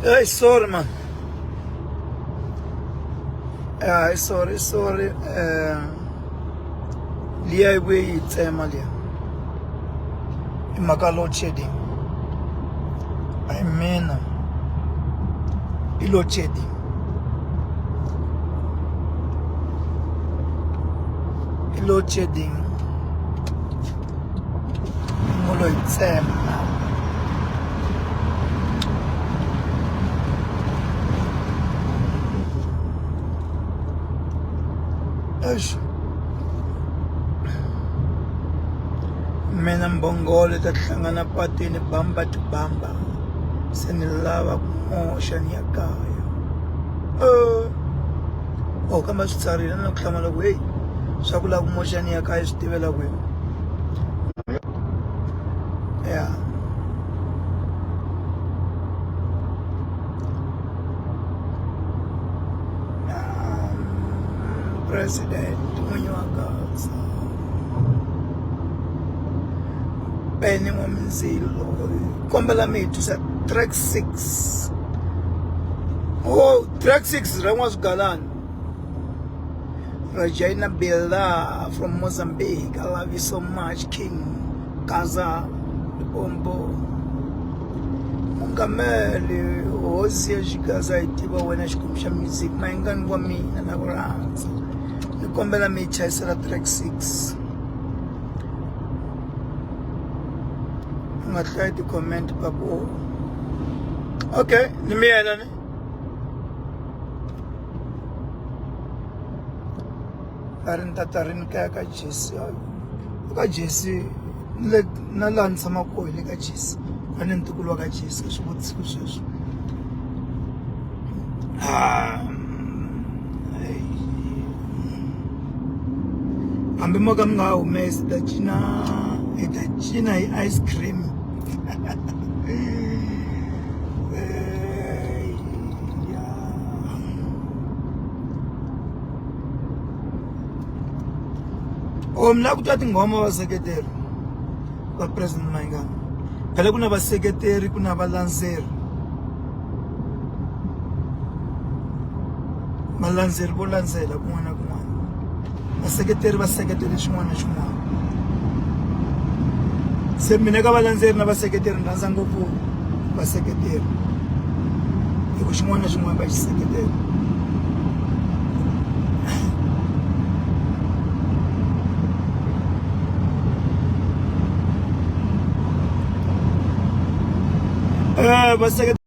Hey, sorry, man. Sorry. Liya we it's Malia. Imaka load shedding. I mean, load shedding. Load shedding. Molo it's mina mbongole tahlangana patini bamba to bamba senilava kumosha ni yakaya kama switsarile na ku hlamala ku hey swa ku lava kumosha ni yakaya swi tivela kwini ya president mwenye wa Gaza Penny Mwamzilo kombela mitu sa track 6 track 6 Ramos Galan Regina Bella from Mozambique. I love you so much King Gaza Bombo Mungameli Osia Gaza itiba wena shikumsha music Mayengani wa mina na kuranza nikombela mitu sa track 6 I try to comment papo. Okay, nimeyela ne. Karin tatarin kaya ka Jesse. Ka Jesse le na lansa mako ile ka Jesse. Kanin tukulwa ka Jesse shibutsi kusho. Ambe mo kam nga umesi da China ice cream. Mna kutati ngoma vaseketeri va President Mayengani phela kuna vaseketeri kuna valandzeri vo landzela kun'wana na kun'wana vaseketeri va seketela xin'wana na xin'wana se mina ka valandzeri na vaseketeri ni rhandza ngopfu vaseketeri hi ku xin'wana na xin'wana va xi seketela vaseketeri